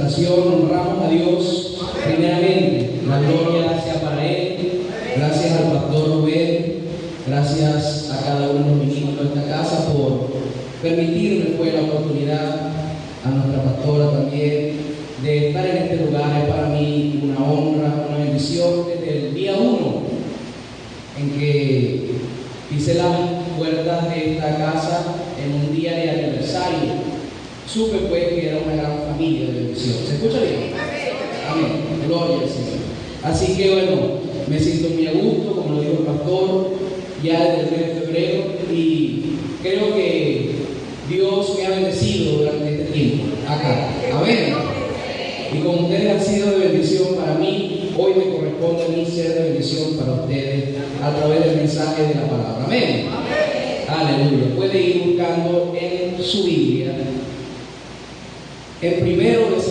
presentación, honramos a Dios primeramente. La gloria sea para Él. Gracias al pastor Rubén, gracias a cada uno de los ministros de esta casa por permitirme pues la oportunidad, a nuestra pastora también, de estar en este lugar. Es para mí una honra, una bendición desde el día 1 en que pisé las puertas de esta casa en un día de aniversario. Supe pues que era una gran familia de bendición. ¿Se escucha bien? Amén. Gloria al Señor. Así que bueno, me siento muy a gusto, como lo dijo el pastor, ya desde el mes de febrero, y creo que Dios me ha bendecido durante este tiempo acá. Amén. Y como ustedes han sido de bendición para mí, hoy me corresponde a mí ser de bendición para ustedes a través del mensaje de la palabra. Amén. Aleluya. Puede ir buscando en su Biblia, en primero de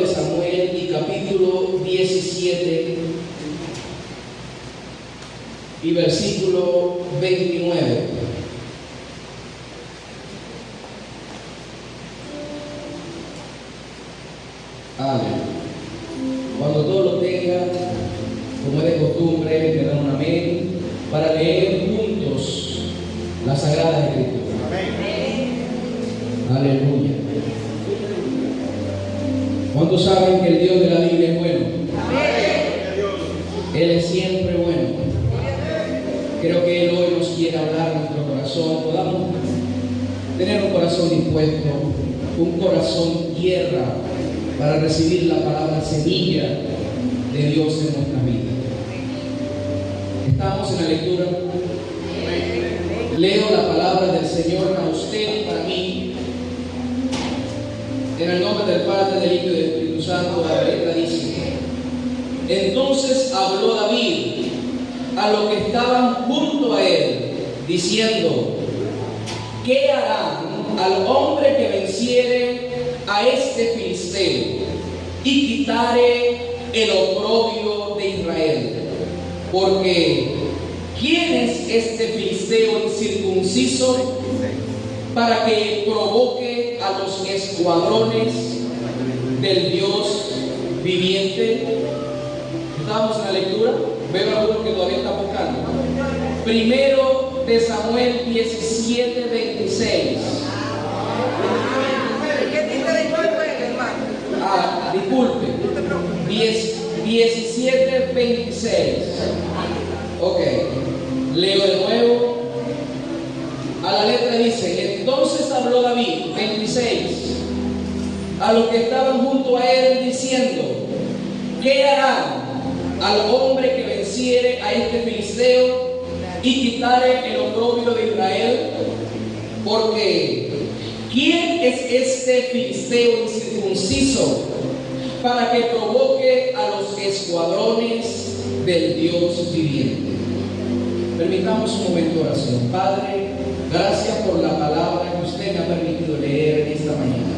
Samuel y capítulo 17 y versículo 29. Amén. Cuando todos lo tengan, como es de costumbre, me dan un amén para leer juntos la Sagrada Escritura. Aleluya. ¿Cuántos saben que el Dios de la Biblia es bueno? Él es siempre bueno. Creo que Él hoy nos quiere hablar en nuestro corazón. Podamos tener un corazón dispuesto, un corazón tierra para recibir la palabra semilla de Dios en nuestras vidas. Estamos en la lectura. Leo la palabra del Señor para usted y para mí. En el nombre del Padre, del Hijo y del Espíritu Santo. La letra dice: entonces habló David a los que estaban junto a él, diciendo: ¿qué harán al hombre que venciere a este filisteo y quitare el oprobio de Israel? Porque ¿quién es este filisteo incircunciso para que provoque a los escuadrones del Dios viviente? Estamos en la lectura. Veo a algunos que todavía están buscando. Primero de Samuel 17, 26. Disculpe. 17, 26. Ok. Leo de nuevo. A la letra dice: entonces habló David, 26, a los que estaban junto a él, diciendo: ¿qué harán al hombre que venciere a este filisteo y quitare el oprobio de Israel? Porque ¿quién es este filisteo incircunciso para que provoque a los escuadrones del Dios viviente? Permitamos un momento de oración. Padre, gracias por la palabra que usted me ha permitido leer en esta mañana.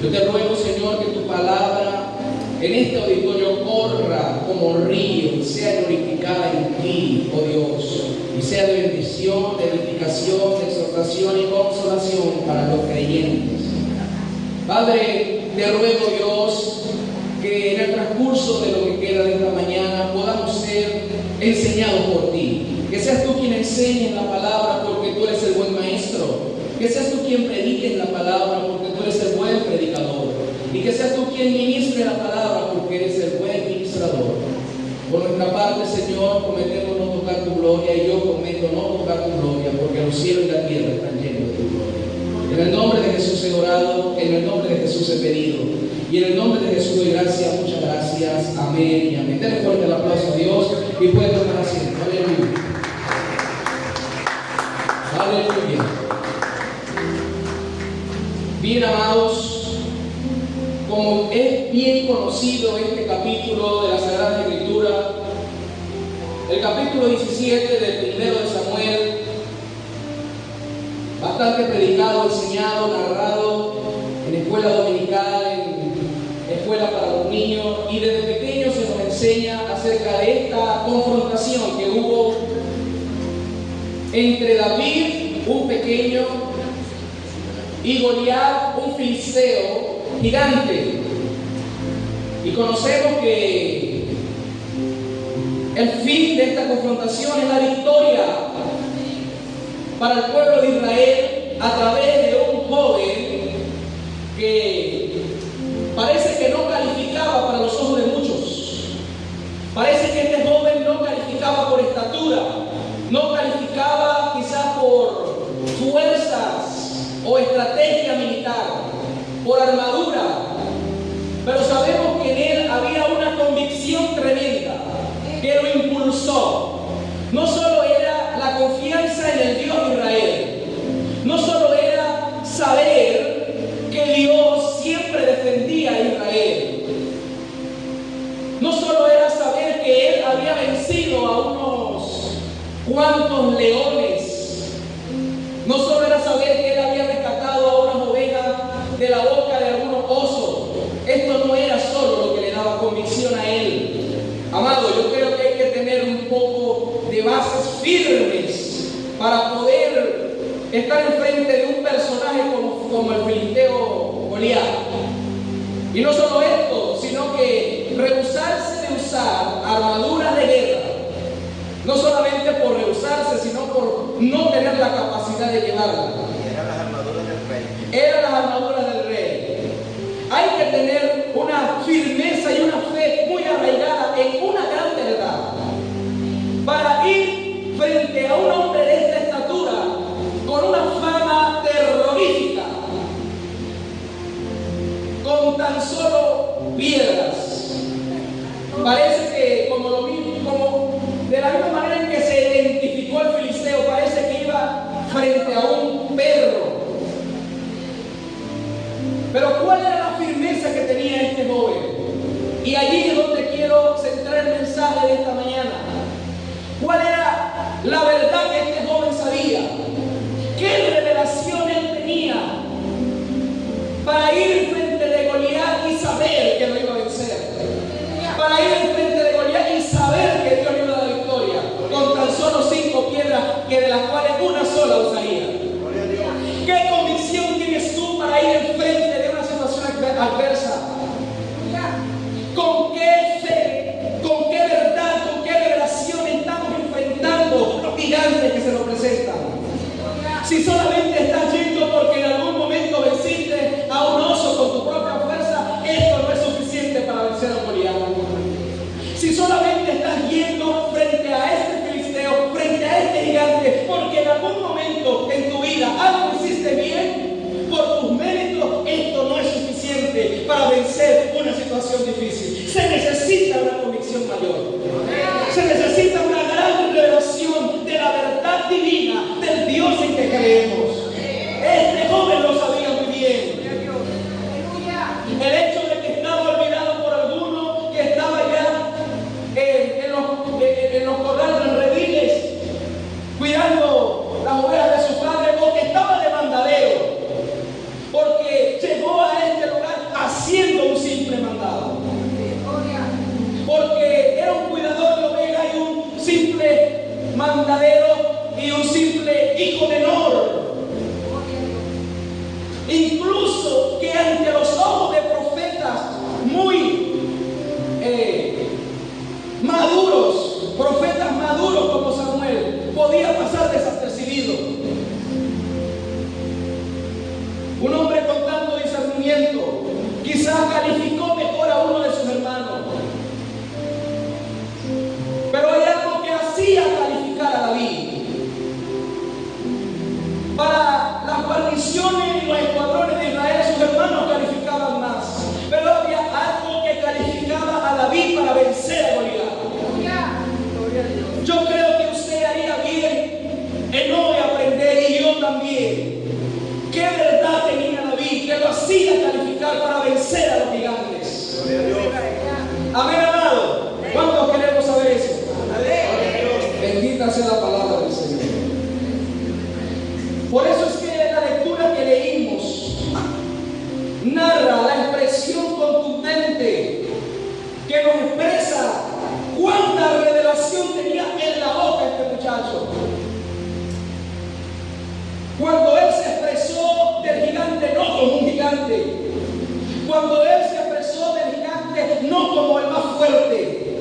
Yo te ruego, Señor, que tu palabra en este auditorio corra como río y sea glorificada en ti, oh Dios, y sea de bendición, de edificación, de exhortación y consolación para los creyentes. Padre, te ruego, Dios, que en el transcurso de lo que queda de esta mañana podamos ser enseñados por ti. Que seas tú quien enseñes la palabra, porque tú eres el buen maestro. Que seas tú quien prediques la palabra, porque tú eres el buen predicador. Y que seas tú quien ministre la palabra, porque eres el buen ministrador. Por nuestra parte, Señor, prometemos no tocar tu gloria, y yo prometo no tocar tu gloria, porque los cielos y la tierra están llenos de tu gloria. En el nombre de Jesús he orado, en el nombre de Jesús he pedido, y en el nombre de Jesús doy gracias, muchas gracias. Amén y amén. Denle fuerte el aplauso a Dios y pueden tomar asiento. Aleluya. Aleluya. Bien, amados, como es bien conocido este capítulo de la Sagrada Escritura, el capítulo 17 del primero de Samuel, bastante predicado, enseñado, narrado en escuela dominical, en escuela para los niños, y desde pequeños se nos enseña acerca de esta confrontación que hubo entre David, un pequeño, y Goliat un filisteo gigante. Y conocemos que el fin de esta confrontación es la victoria para el pueblo de Israel a través de un joven que parece que no calificaba para los ojos de muchos. Parece que este joven no calificaba por estatura, no calificaba quizás por fuerzas o estrategia militar, por armadura, pero sabemos que en él había una convicción tremenda que lo impulsó. No solo era la confianza en el Dios de Israel, no solo era saber que Dios siempre defendía a Israel, no solo era saber que él había vencido a unos cuantos leones, no solo era saber que él había rescatado a unas ovejas de la boca de algunos osos. Esto no era solo lo que le daba convicción a él. Amado, yo creo que hay que tener un poco de bases firmes para poder estar enfrente de un personaje como el filisteo Goliat. Y no solo esto, sino que rehusarse de usar armaduras de guerra, no solamente por rehusarse, sino por no tener la capacidad de llevarla. Eran las armaduras del rey. Eran las armaduras del rey. Hay que tener una firmeza y una fe muy arraigada en una gran verdad para ir frente a un hombre de esta estatura con una fama terrorífica, con tan solo piedras. Parece que como de la misma manera en que se identificó al filisteo, parece que iba frente a un perro. Pero ¿cuál era la firmeza que tenía este joven? Y allí es donde quiero centrar el mensaje de esta mañana. ¿Cuál era la verdad que este joven sabía? ¿Qué revelación él tenía para ir frente de Goliat y saber que lo iba a vencer? Para ir frente de Goliat y saber que Dios le iba a dar victoria con tan solo 5 piedras, que de las cuales una sola usaría. ¿Qué convicción tienes tú para ir enfrente de una situación adversa? ¿Con qué fe, con qué verdad, con qué revelación estamos enfrentando los gigantes que se nos presentan? Si solamente estás yendo porque en algún momento venciste a un oso con tu propia fuerza, esto no es suficiente para vencer a Goliat. Si solamente estás yendo frente a este filisteo, frente a este gigante, porque en algún momento en tu vida algo hiciste bien, por tus méritos, esto no es suficiente para vencer una situación difícil. Se necesita una convicción mayor. Se necesita una gran revelación de la verdad divina del Dios en que creemos. Este joven lo sabía muy bien. El hecho de que estaba olvidado por alguno, que estaba ya en los corrales, en rediles, cuidando las ovejas de su padre, o que estaba de mandadero, porque llegó a este lugar haciendo un simple mandado, porque era un cuidador de ovejas y un simple mandadero y un simple hijo menor. Incluso que ante los ojos de profetas muy maduros, profetas maduros como Samuel, podía pasar desapercibido. Un hombre con tanto discernimiento quizás calificó mejor a uno de sus hermanos, pero hay algo que hacía calificar a David. Para las guarniciones y los escuadrones de Israel, sus hermanos calificaban más, pero había algo que calificaba a David para vencer a Goliat. Yo creo que usted haría bien en hoy aprender, y yo también, qué verdad tenía David que lo hacía calificar para vencer a los gigantes. Amén, amado. ¿Cuántos queremos saber eso? Bendita sea la palabra del Señor. Por eso es que en la lectura que leímos gigante. Cuando Él se expresó del gigante no como el más fuerte.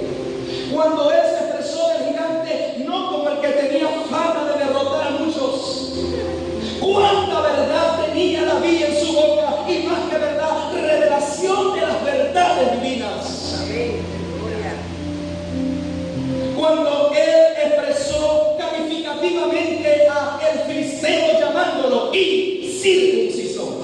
Cuando Él se expresó del gigante no como el que tenía fama de derrotar a muchos. Cuánta verdad tenía David en su boca, y más que verdad, revelación de las verdades divinas. Cuando Él expresó calificativamente a el filisteo llamándolo incircunciso.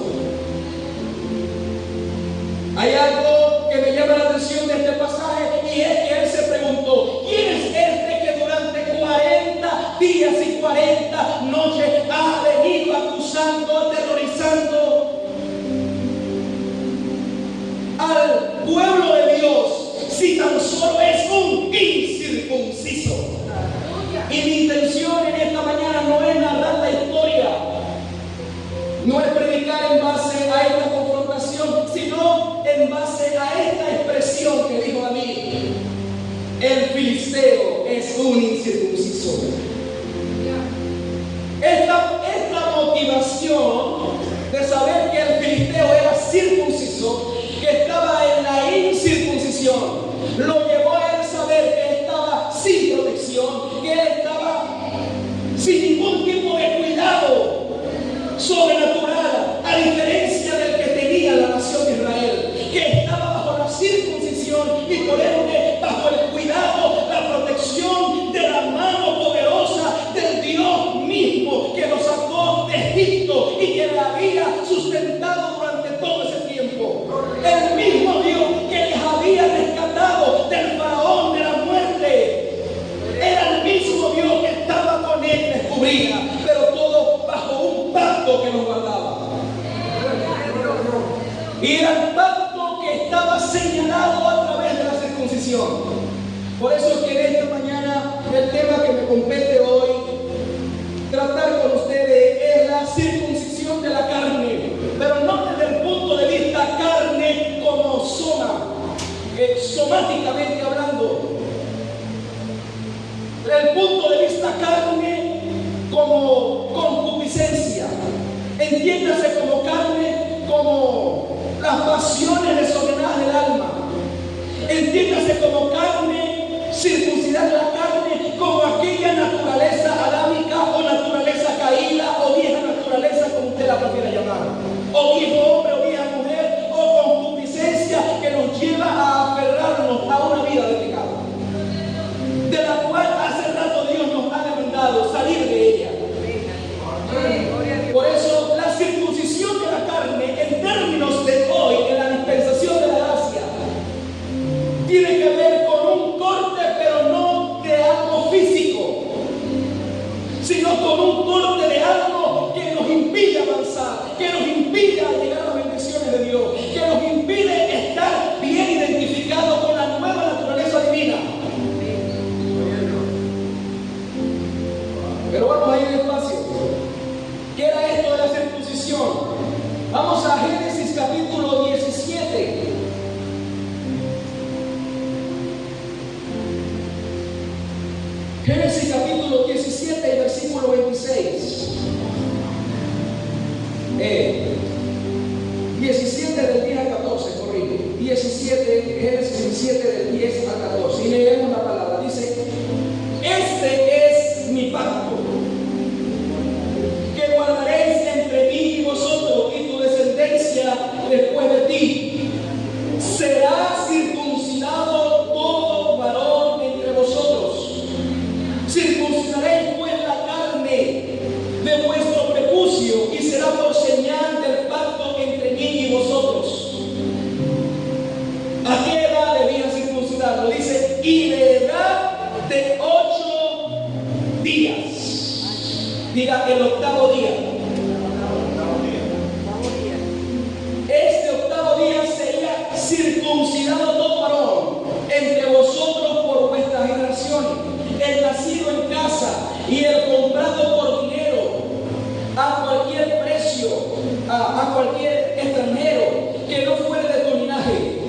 Hay algo que me llama la atención de este pasaje, y es que Él se preguntó: ¿quién es este que durante 40 días y 40 noches ha venido acusando, aterrorizando al pueblo de Dios, si tan solo es un incircunciso? Y mi intención en esta mañana no es narrar la historia, no es predicar en base a esta confrontación, sino en base a esta expresión que dijo David: el filisteo es un incircunciso. Esta motivación de saber que el filisteo era circunciso, que estaba en la incircuncisión, lo llevó a él saber que estaba sin protección, que él estaba sin ningún tipo de cuidado sobrenatural, a diferencia del que tenía la nación de Israel, que estaba bajo la circuncisión y por ende bajo el cuidado, la protección de la mano poderosa del Dios mismo que los sacó de Egipto y que le había sustentado durante todo ese tiempo. El mismo Dios que les había rescatado del faraón, de la muerte, era el mismo Dios que estaba con él, les cubría, pero todo bajo un pacto que nos guardaba. Y era el pacto que estaba señalado a través de la circuncisión. Por eso es que en esta mañana el tema que me compete hoy tratar con ustedes es la circuncisión de la carne, pero no desde el punto de vista carne como somáticamente hablando. Desde el punto de vista carne como concupiscencia. Entiéndase como carne, como las pasiones desordenadas del alma. Entiéndase como carne, circuncidar la carne, como aquella naturaleza adámica o naturaleza caída o vieja naturaleza, como usted la prefiera llamar, o viejo hombre o vieja mujer, o concupiscencia que nos lleva a aferrarnos a una vida de pecado, de la cual hace rato Dios nos ha demandado salir de ella. Por eso la circuncisión de la carne, en términos de hoy, en la dispensación de la gracia, tiene que ver con un corte, pero no de algo físico, sino con un corte de algo que nos impide avanzar, que nos impide llegar a las bendiciones de Dios, que nos impide estar bien identificados con la nueva naturaleza divina. Pero vamos a ir despacio. ¿Qué era esto de la circuncisión? Vamos a Génesis capítulo 17. Génesis capítulo 17 y versículo 26. 17 del 10 al 14, corrijo. 17, Génesis 17 del 10 al 14. Y leemos la palabra. Dice: este es mi pacto que guardaréis entre mí y vosotros y tu descendencia después de ti. Será circuncidado todo varón entre vosotros. Circuncidaréis pues la carne de vuestro prepucio, y será por señal del pacto entre mí y vosotros. ¿A qué edad debían circuncidarlo? Dice: y de edad de 8 días. Diga, el octavo día. Este octavo día sería circuncidado todo varón entre vosotros por vuestras generaciones, el nacido en casa y el comprado por dinero, a cualquier precio, a cualquier extranjero que no fuere de tu linaje.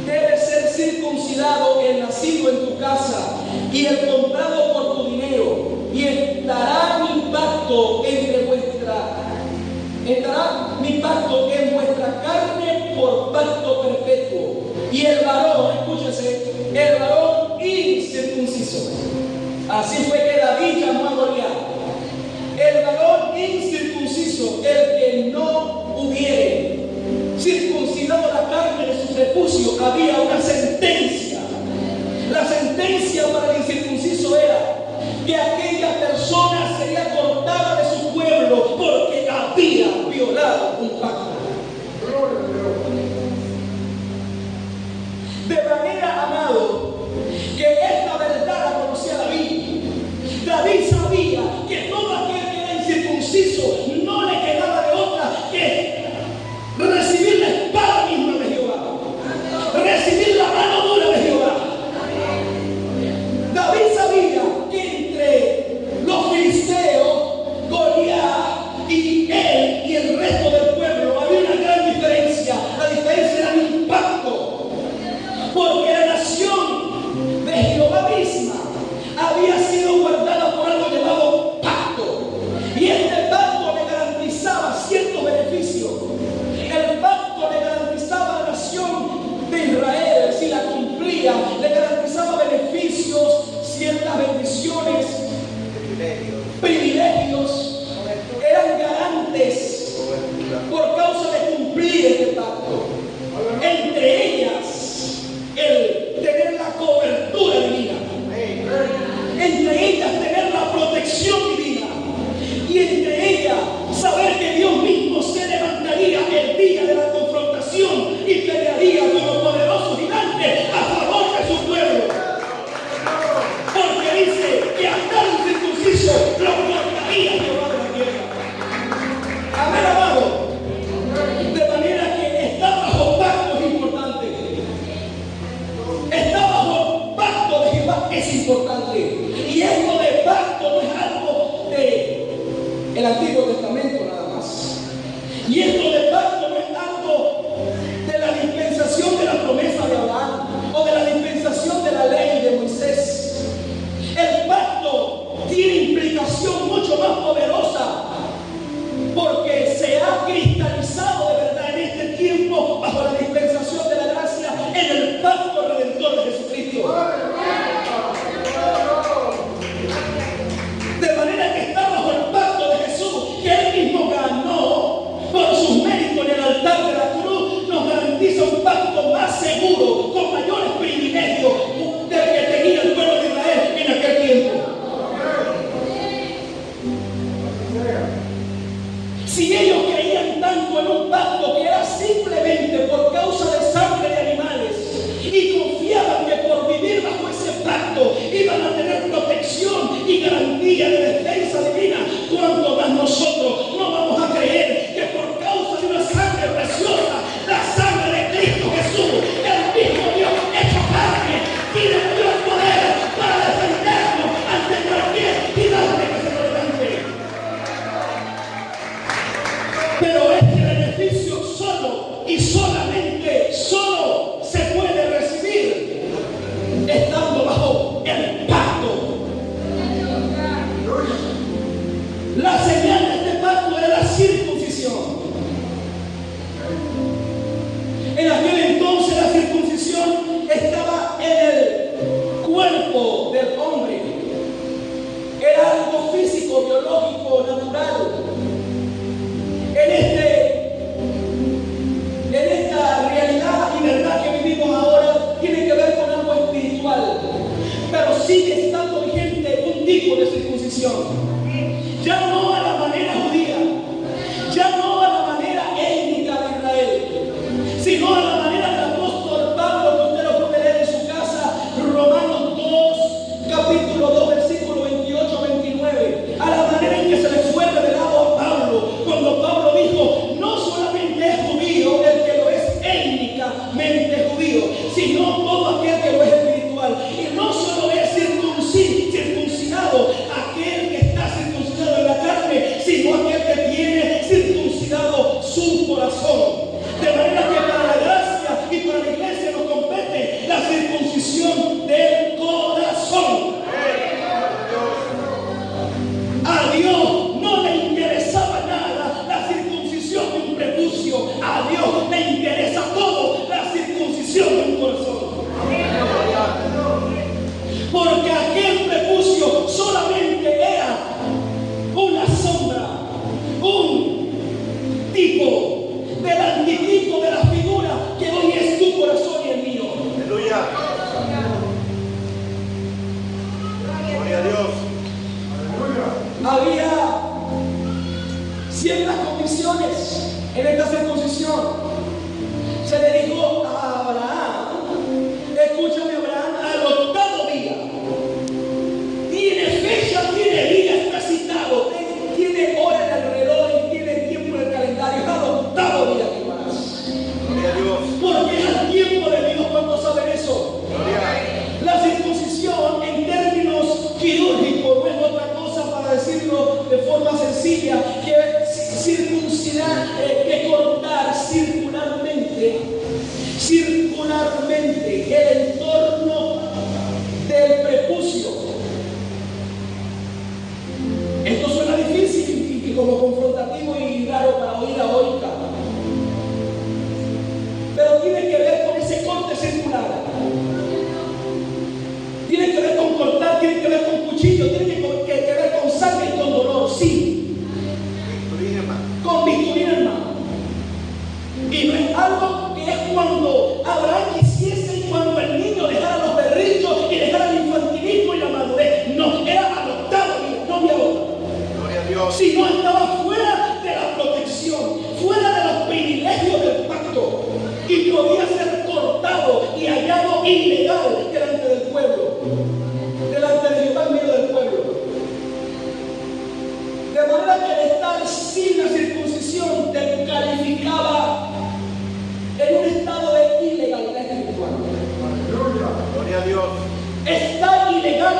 Debe ser circuncidado el nacido en tu casa y el comprado por tu dinero, y estará mi pacto en vuestra Así fue que David llamó a Goliat el varón incircunciso, el que no hubiere circuncidado la carne de su prepucio. Había una sentencia. La sentencia para el incircunciso era que aquella persona sería cortada de su pueblo porque había violado un pacto. De manera, amado, que esta verdad la conocía David. David sabía que todo aquel que era incircunciso no le quedaba de otra que recibir la espada misma de Jehová, recibir la mano dura de Jehová. David sabía que entre los filisteos, Goliat y él y el resto del pueblo había una gran diferencia. La diferencia era el impacto, porque la nación de Jehová misma había sido guardada por algo llamado pacto, y este pacto le garantizaba ciertos beneficios. El pacto le garantizaba a la nación de Israel, si la cumplía, le garantizaba beneficios, ciertas bendiciones, privilegios, eran garantes por causa de cumplir este pacto. Entre ellas, el tener la cobertura divina, entre ellas tener la protección divina, y entre ellas saber que Dios mismo se levantaría el día de la confrontación y pelearía con los poderosos gigantes a favor de su pueblo. Porque dice que hasta el circunciso lo cortaría Jehová de la tierra. Amén, amado. De manera que está bajo pacto es importante. Está bajo pacto de Jehová es importante. Y esto de pacto no es algo del Antiguo Testamento nada más. Y esto de pacto no es algo de la dispensación de la promesa de Abraham o de la dispensación de la ley de Moisés. El pacto tiene implicación mucho más poderosa, porque se ha cristalizado de verdad en este tiempo bajo la dispensación de la gracia en el pacto redentor de Jesucristo. De manera que está bajo el pacto de Jesús, que Él mismo ganó por sus méritos en el altar de la cruz, nos garantiza un pacto más seguro, con mayores privilegios del que tenía el pueblo de Israel en aquel tiempo. Si ellos creían tanto en un pacto que era simplemente por causa de sangre de animales y confiaban que por vivir bajo ese pacto iban a tener protección y garantía de defensa divina, ¿cuánto más nosotros no vamos a creer que por causa de una sangre preciosa, la sangre de Cristo Jesús, el mismo Dios hecho carne, tiene mayor poder para defendernos ante cualquier gigante que se nos levante? Pero este beneficio solo y solamente en esta circuncisión. Se le dijo a Abraham, escúchame Abraham, al octavo día. Tiene fecha, tiene día, está citado, tiene hora en el reloj y tiene tiempo en el calendario. Es al octavo día que lo harás. Gloria a Dios. Porque es al tiempo de Dios. ¿Cuántos saben eso? La circuncisión en términos quirúrgicos no es otra cosa, para decirlo de forma sencilla, que circuncidar, que cortar circularmente el entorno del prepucio. Esto suena difícil y como confrontativo y raro para oír a oír, pero tiene que ver con ese corte circular. Tiene que ver con cortar, tiene que ver con cuchillo, tiene que ver con sangre y con dolor, sí. Con victorina, hermano. Y no es algo que es cuando Abraham quisiese y cuando el niño dejara los berrinchos y dejara el infantilismo y la madurez. No, era al octavo día, no había otra. Gloria a Dios. Si no, estaba fuera de la protección, fuera de los privilegios del pacto, y podía ser cortado y hallado ilegal delante del pueblo, delante de Jehová en medio del pueblo. De manera que el estar sin la circuncisión te calificaba en un estado de ilegalidad espiritual. Gloria a Dios. Estar ilegal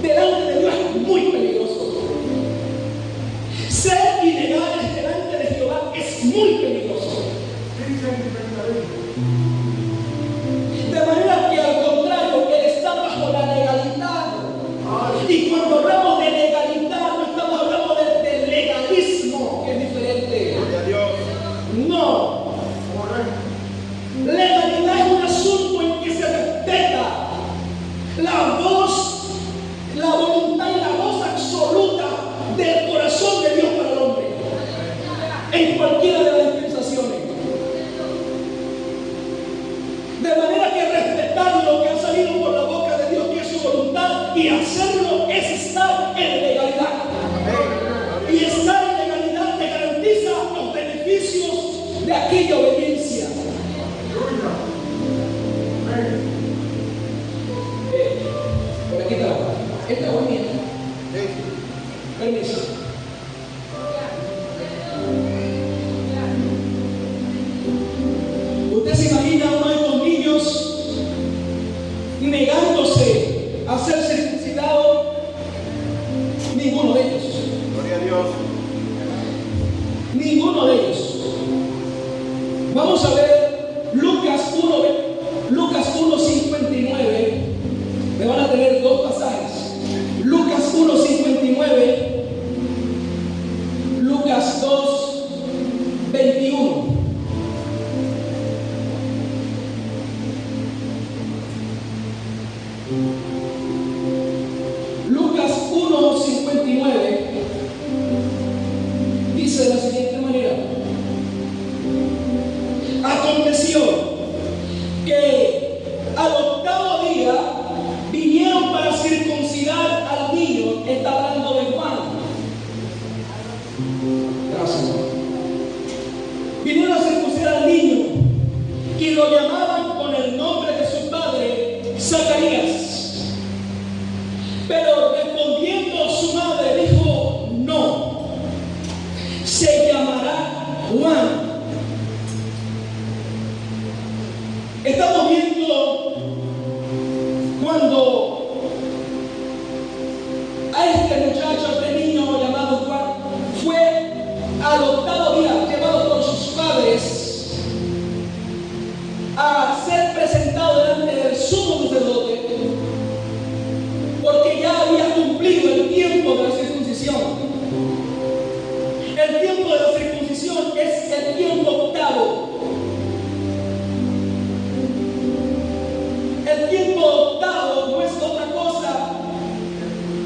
delante de Dios es muy peligroso. Ser ilegales delante de Jehová es muy peligroso. De manera que al contrario, el estar bajo la legalidad, y cuando hablamos de legalidad no estamos hablando de legalismo, que es diferente. Gloria a Dios. No. Legalidad es un asunto en que se respeta la voz, la voluntad y la voz absoluta del corazón de Dios para el hombre, en cualquiera de las dispensaciones. De manera que respetar lo que ha salido por la boca de Dios, que es su voluntad, y hacerlo es estar en legalidad. Y estar en legalidad te garantiza los beneficios de aquella obediencia. Por aquí está la palabra. Esta es bonita. Permiso. Usted se imagina a uno de estos niños negándose a ser circuncidado. Ninguno de ellos. Gloria a Dios. Ninguno de ellos. Vamos a ver Lucas 1:59. Me van a tener dos pasajes. Lucas 1:59. Lucas 2:21. Lucas 1:59 dice de la siguiente manera: aconteció que al octavo día vinieron para circuncidar al niño. Está hablando de Juan. Gracias. Vinieron a circuncidar al niño y lo llamaban con el nombre de su padre, Zacarías. Pero respondiendo su madre dijo: no, se llamará Juan. Estamos viendo cuando a este muchacho, a este niño llamado Juan, fue al octavo día llevado por sus padres a ser presentado delante del sumo sacerdote, porque ya había cumplido el tiempo de la circuncisión. El tiempo de la circuncisión es el tiempo octavo. El tiempo octavo no es otra cosa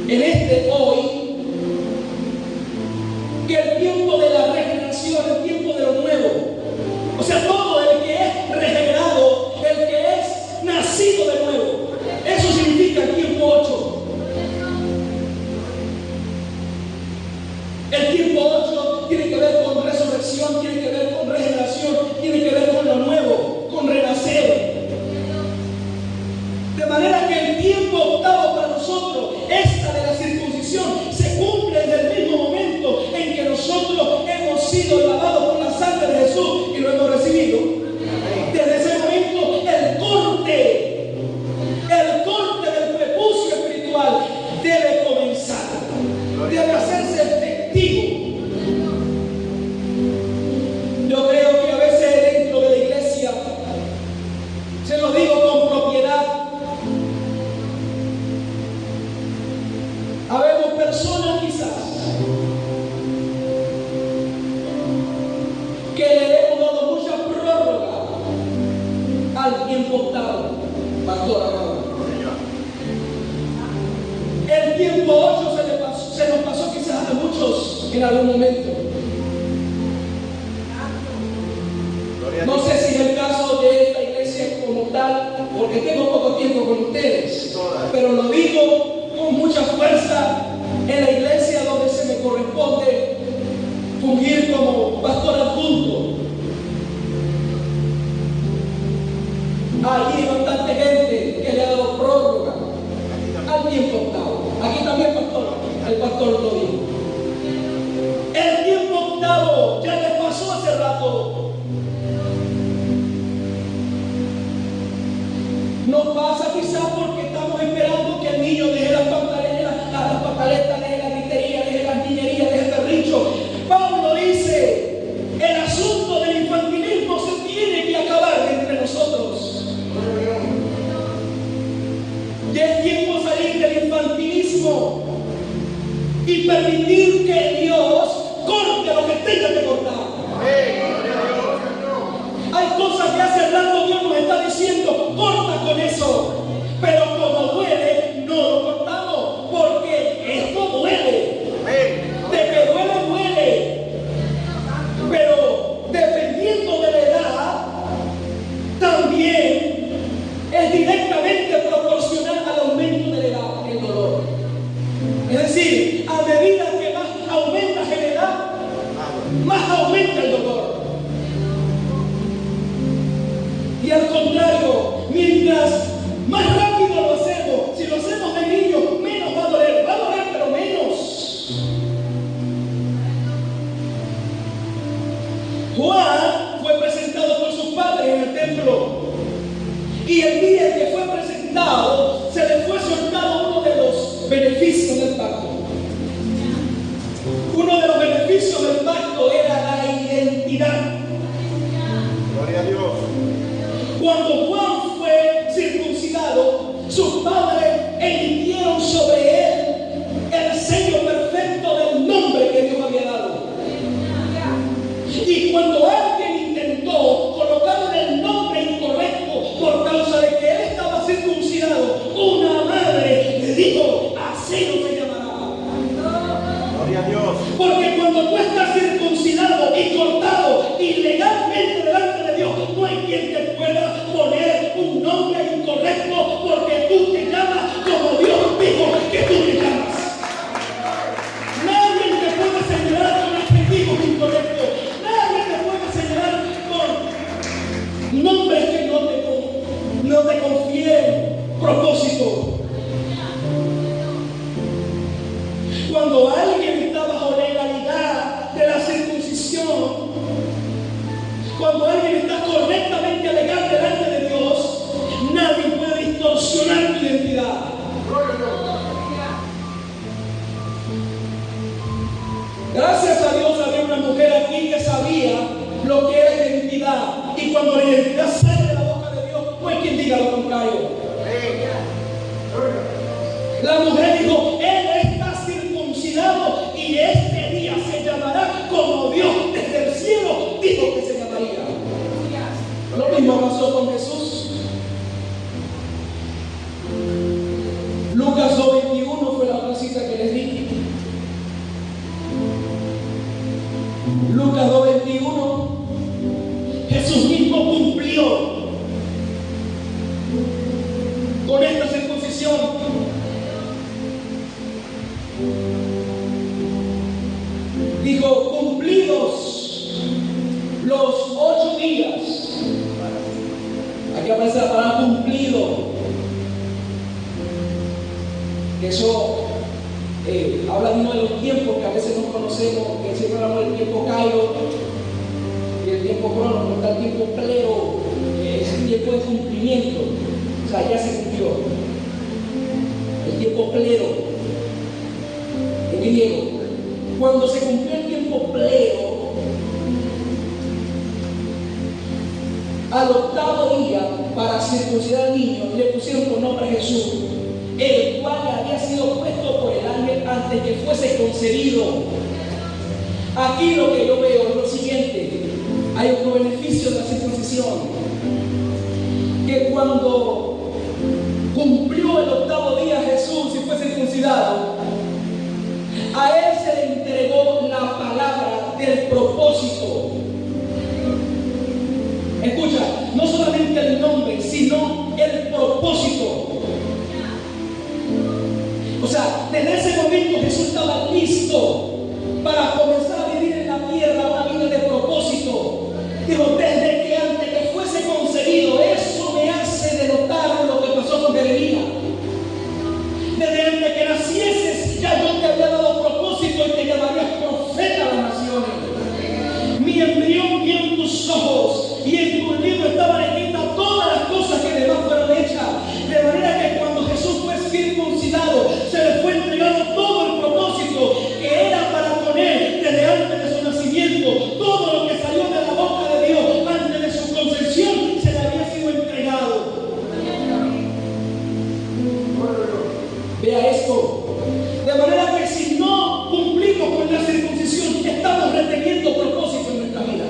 en este hoy que el tiempo de la regeneración, el tiempo de lo nuevo. O sea, todo el que es regenerado, el que es nacido de nuevo, eso significa el tiempo 8. El tiempo 8 tiene que ver con resurrección. circuncisión tiene que ver con regeneración, tiene que ver con lo nuevo, con renacer. De manera que el tiempo octavo para nosotros, esta de la circuncisión, se cumple en el mismo momento en que nosotros hemos sido lavados por la sangre de Jesús y lo hemos recibido. Desde ese momento, el corte del prepucio espiritual debe comenzar, debe hacerse efectivo. Yo creo que a veces dentro de la iglesia, se los digo con propiedad, habemos personas quizás que le hemos dado mucha prórroga al tiempo octavo, pastor amado. El tiempo 8 se nos pasó quizás a muchos en algún momento. No sé si es el caso de esta iglesia como tal, porque tengo poco tiempo con ustedes, pero lo digo con mucha fuerza en la iglesia donde se me corresponde fungir como pastor adjunto. Allí hay bastante gente que le ha dado prórroga al tiempo octavo. Aquí también, pastor, el pastor lo dijo. El tiempo octavo ya le pasó hace rato. No pasa quizás porque estamos esperando que el niño deje las pantaletas, deje la gritería, deje las niñerías, deje el berrincho. Pablo dice, el asunto del infantilismo se tiene que acabar entre nosotros. Ya es tiempo de salir del infantilismo y permitir que Dios corte lo que tenga que cortar. Hay cosas que hace rato Dios nos está diciendo, corta con eso. Pero como duele, no lo cortamos, porque esto duele. De que duele, duele. Pero dependiendo de la edad, también es directamente proporcional al aumento de la edad, el dolor. Es decir, a medida que más aumentas en edad, más aumenta el dolor. Y al contrario, mientras más rápido lo hacemos, si lo hacemos de niño, menos va a doler, pero menos. Juan fue presentado por sus padres en el templo, y el día en que fue presentado, se le fue soltado uno de los beneficios del pacto. Uno de los beneficios del pacto era la identidad. Gloria a Dios. Cuando Juan fue circuncidado, sus padres emitieron sobre él el sello perfecto del nombre que Dios había dado. Y cuando alguien intentó colocarle el nombre incorrecto por causa de que él estaba circuncidado, una madre le dijo, así no se llamará. Gloria a Dios. Porque cuando tú estás circuncidado y cortado ilegalmente delante de Dios, no hay quien te pueda poner un nombre incorrecto, porque tú te llamas como Dios dijo que tú te llamas. Nadie te puede señalar con adjetivos incorrectos. Nadie te puede señalar con nombres que no te confieren propósito. Cuando alguien está bajo la legalidad de la circuncisión, cuando alguien está correctamente legal delante de Dios, nadie puede distorsionar tu identidad. Gracias a Dios había una mujer aquí que sabía lo que era identidad. Y cuando la identidad sale de la boca de Dios, no hay quien diga lo contrario. La mujer dijo, él está circuncidado y este día se llamará como Dios desde el cielo dijo que se llamaría. Lo mismo pasó con Jesús. Lucas 2:21 fue la frasita que les di. Lucas 2:21, Jesús mismo cumplió con esta circuncisión. Dijo, cumplidos los 8 días. Aquí aparece la palabra cumplido. Eso habla de uno de los tiempos que a veces no conocemos, que siempre hablamos del tiempo Cairo y el tiempo Crono, no está el tiempo Pleo, es el tiempo de cumplimiento. O sea, ya se cumplió. El tiempo Pleo, en griego. Cuando se cumplió el tiempo Pleo, al 8º día, para circuncidar al niño, le pusieron por nombre Jesús, el cual había sido puesto por el ángel antes que fuese concebido. Aquí lo que yo veo es lo siguiente: hay otro beneficio de la circuncisión, que cuando cumplió el 8º día Jesús y fue circuncidado, a él se le entregó la palabra del propósito. Escucha, no solamente el nombre, sino el propósito. O sea, desde ese momento Jesús estaba listo para comenzar a vivir en la tierra una vida de propósito. Dijo, desde que antes que fuese concebido, eso me hace denotar lo que pasó con Jeremías. Desde antes que nacieses, ya yo te había dado propósito y te llamarías profeta a las naciones. Mi embrión vio en tus ojos y en tu libro estaban escritas todas las cosas que demás fueron hechas. De manera que cuando Jesús fue circuncidado, se le fue entregado todo el propósito que era para poner desde antes de su nacimiento. Todo lo que salió de la boca de Dios antes de su concepción se le había sido entregado. Vea esto. De manera que si no cumplimos con la circuncisión, estamos reteniendo propósito en nuestra vida.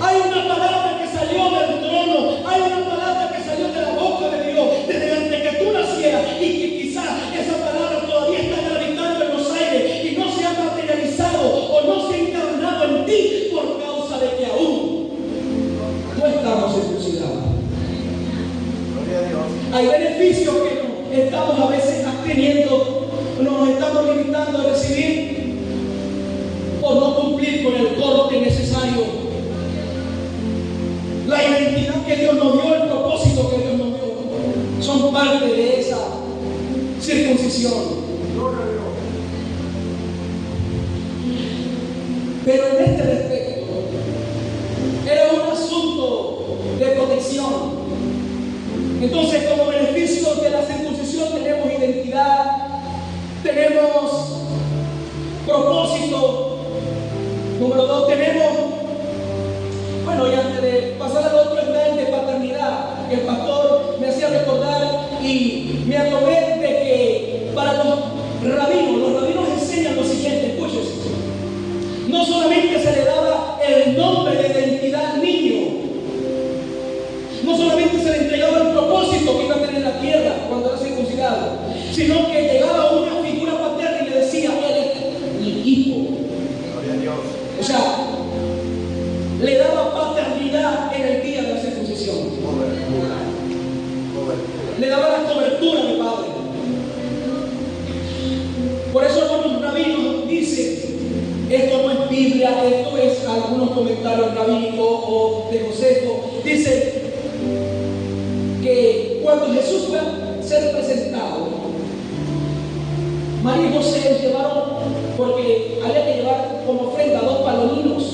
Hay una palabra que salió del trono, hay una palabra que salió de la boca de Dios desde antes que tú nacieras, y que quizás esa palabra todavía está gravitando en los aires y no se ha materializado o no se ha encarnado en ti por causa de que aún no estamos circuncidados. Gloria a Dios. Hay beneficios que estamos a veces absteniendo, nos estamos limitando a recibir por no cumplir con el corte necesario. La identidad que Dios nos dio, el propósito que Dios nos dio, son parte de esa circuncisión. Pero en este respecto, era un asunto de protección. Entonces, como beneficio de la circuncisión, tenemos identidad, tenemos propósito. Número 2, tenemos, bueno, y antes de pasar al otro, está el de paternidad, que el pastor me hacía recordar, y me acordé de que para los rabinos enseñan lo siguiente: escúchese. No solamente se le daba el nombre de identidad al niño, no solamente se le entregaba el propósito que iba a tener en la tierra cuando era circuncidado, sino que llegaba una figura paterna y le decía: él es mi hijo. Gloria a Dios. O sea, le daba paternidad en el día de la circuncisión. Le daba la cobertura de padre. Por eso algunos rabinos dicen, esto no es Biblia, esto es algunos comentarios rabínicos o de Josefo, dicen que cuando Jesús fue a ser presentado, María y José llevaron, porque había que llevar como ofrenda 2 palominos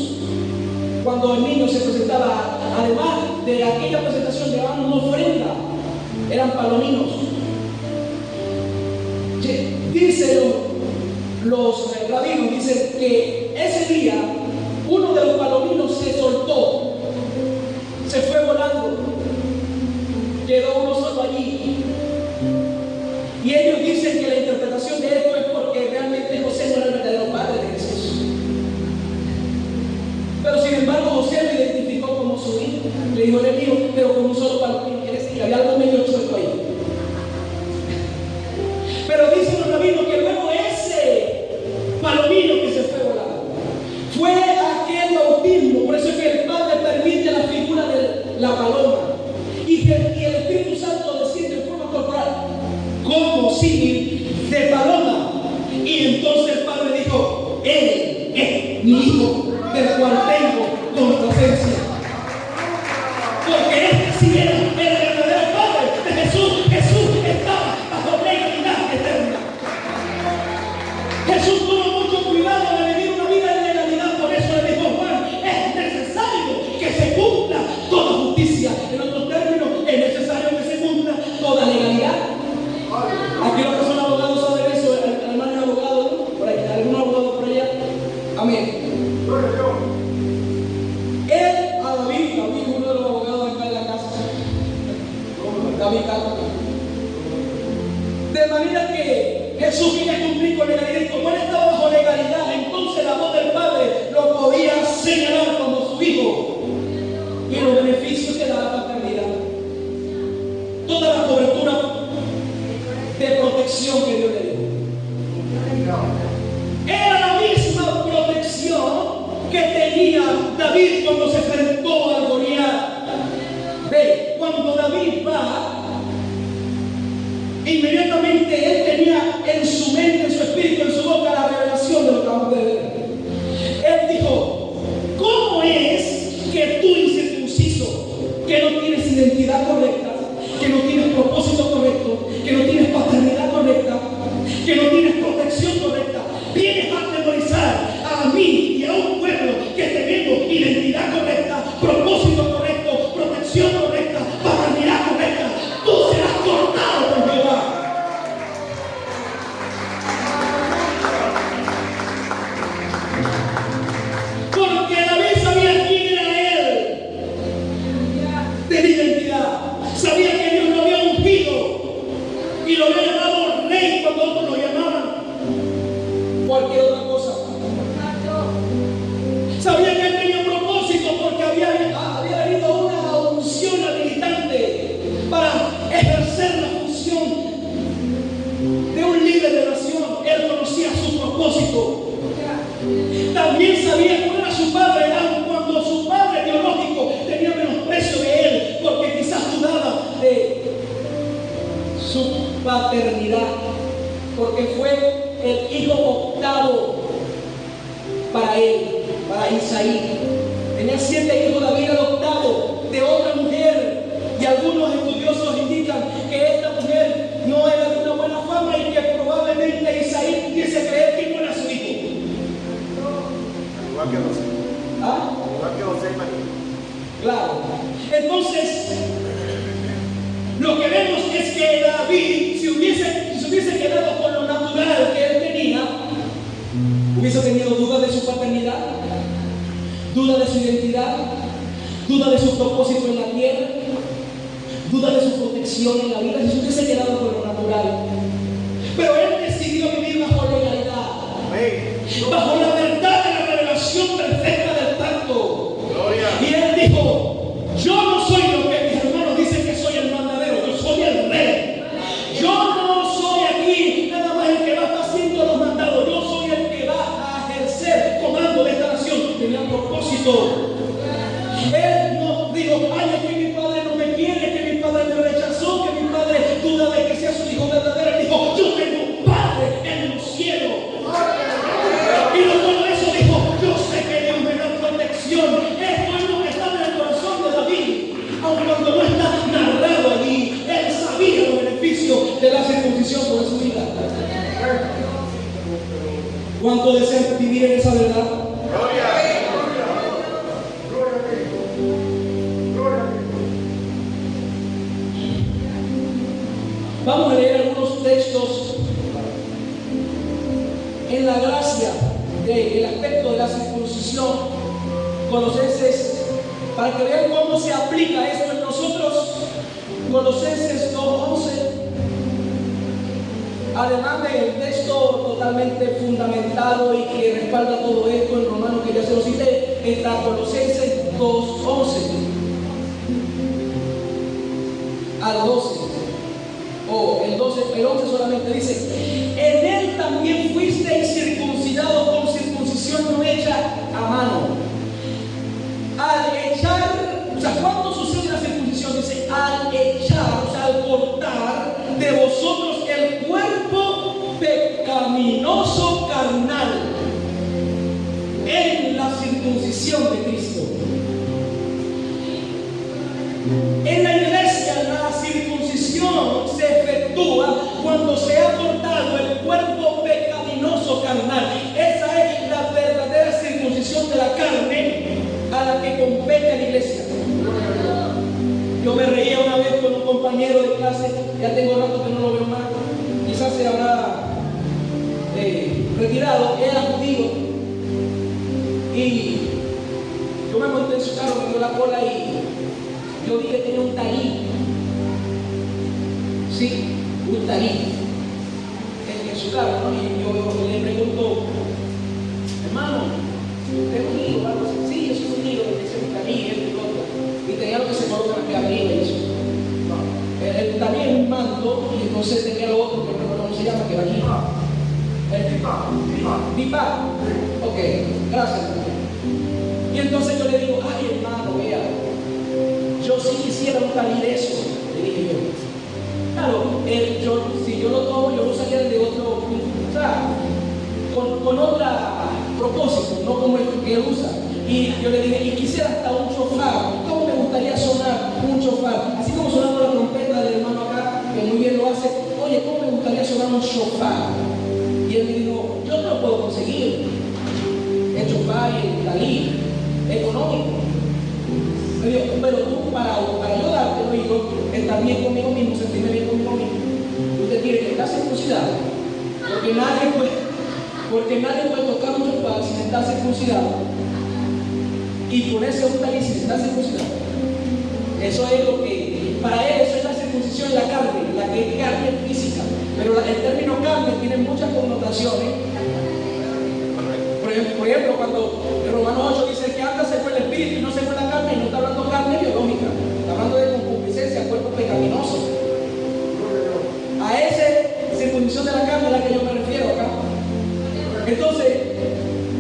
cuando el niño se presentaba. Además de aquella presentación, llevaban una ofrenda, eran palominos. Dicen los rabinos, dicen que ese día uno de los palominos se soltó, se fue volando, quedó uno solo allí. Y ellos dicen que la interpretación de esto es porque realmente José no era el verdadero padre de Jesús. Pero sin embargo José lo identificó como su hijo. Le dijo: eres mío, pero con un solo palomino. Quiere decir que había algo medio suelto ahí. Pero dicen los rabinos que luego ese palomino que se fue volando fue aquel bautismo. Por eso es que el Padre permite la figura de la paloma, y el Espíritu Santo desciende en forma corporal como símil de paloma. Y entonces el Padre dijo: él es mi hijo, del cual tengo complacencia. Él a David, uno de los abogados acá en la casa, David Cárdenas. De manera que Jesús quería cumplir con legalidad, y como él estaba bajo legalidad, entonces la voz del Padre lo podía señalar como su hijo y los beneficios que da la paternidad, toda la cobertura de protección que Dios le dio. Era la misma protección que tenía David cuando se enfrentó al Goliat. Ve, cuando David va, inmediatamente él tenía en su mente, en su espíritu, en su boca la revelación de lo que vamos a ver. Él dijo: ¿cómo es que tú, incircunciso, que no tienes identidad correcta, que no tienes propósito correcto, que no tienes paternidad correcta, que no tienes protección correcta, vienes a atemorizar a mí y a un pueblo que tenemos identidad correcta, propósito correcto, protección correcta, paternidad correcta? Tú serás cortado por Jehová. Porque David sabía quién era él, de identidad, sabía que Dios lo había ungido y lo había llamado rey cuando otros lo llamaban cualquier otra cosa. Sabía que él tenía un propósito porque había venido una unción habilitante para ejercer la función de un líder de nación. Él conocía su propósito. También sabía cuál era su padre, aun cuando su padre biológico tenía menosprecio de él, porque quizás dudaba de su paternidad, porque fue el hijo octavo para él, para Isaí. Tenía 7 hijos, David era el octavo de otra mujer, y algunos estudiosos indican que esta mujer no era de una buena fama y que probablemente Isaí pudiese creer que no era su hijo. Igual que José. ¿Ah? Igual que José, imagínate. Claro. Entonces, lo que vemos es que David, si se hubiese quedado con lo natural que él tenía, hubiese tenido dudas de su paternidad, duda de su identidad, duda de su propósito en la tierra, duda de su protección en la vida, si se hubiese quedado con lo natural. Pero él decidió vivir bajo legalidad, bajo la verdad de la revelación perfecta del pacto. Y él dijo: yo no soy lo que mis hermanos dicen que soy el mandadero, yo soy el rey. Yo no soy aquí nada más el que va a estar haciendo los mandados, yo soy el que va a ejercer comando de esta nación. Tenía un propósito. Él no dijo: ay, es que mi padre no me quiere, que mi padre me rechazó, que mi padre duda de que sea su hijo verdadero. Él dijo: yo tengo un padre en los cielos. Y no solo eso, dijo: yo sé que Dios me da protección. Esto es lo que estaba en el corazón de David, aun cuando no está narrado allí. Él sabía los beneficios de la circuncisión por su vida. ¿Cuánto desean vivir en esa verdad? Vamos a leer algunos textos en la gracia del aspecto de la circuncisión, Colosenses, para que vean cómo se aplica esto en nosotros. Colosenses 2:11, además del texto totalmente fundamentado y que respalda todo esto en Romanos, que ya se lo cité, está Colosenses 2:11 al 12. El 11 solamente dice: en él también fuisteis circuncidados con circuncisión no hecha a mano. Al echar, o sea, ¿cuándo sucede la circuncisión? Dice: al echar, o sea, al cortar de vosotros el cuerpo pecaminoso carnal en la circuncisión de Cristo. En la iglesia, la circuncisión se efectúa cuando se ha cortado el cuerpo pecaminoso carnal. Esa es la verdadera circuncisión de la carne a la que compete a la iglesia. Yo me reía una vez con un compañero de clase, ya tengo rato que no lo veo más, quizás se habrá retirado, era judío, y Y yo me monté en su carro, me dio la cola y yo vi que tenía un taín. Sí, un taín en su carro, ¿no? Y yo le pregunto, hermano, ¿usted es un hijo o algo así? Sí, yo soy un hijo, ese es un taín, esto y lo otro. Y tenía lo que se coloca aquí arriba y eso. El taín es un manto y entonces tenía lo otro, que no recuerdo cómo se llama, que va aquí. El pipa. Ok, gracias. Y entonces yo le digo, ay hermano, vea, yo sí quisiera un taín de eso, le dije yo. Claro, si yo lo tomo, yo lo usaría de otro, o sea, con otro propósito, no como el que él usa. Y yo le dije, y quisiera hasta un chofar. ¿Cómo me gustaría sonar un chofar? Así como sonando la trompeta del hermano acá, que muy bien lo hace. Oye, ¿cómo me gustaría sonar un chofar? Y él me dijo, yo no lo puedo conseguir. El chofar y el taín, económico. Me dijo, pero tú para ayudarte, lo digo, estar bien conmigo mismo, sentirme bien conmigo mismo, usted tiene que estar circuncidado. Porque nadie puede tocar un chofar sin estar circuncidado. Y ponerse un taín sin estar circuncidado. Eso es lo que, para él, eso es la circuncisión en la carne, la que es carne física. Pero el término carne tiene muchas connotaciones. Por ejemplo, cuando en Romanos 8 dice que anda según el espíritu y no según la carne, y no está hablando carne biológica, está hablando de concupiscencia, cuerpo pecaminoso. A esa circuncisión de la carne es a la que yo me refiero acá. Entonces,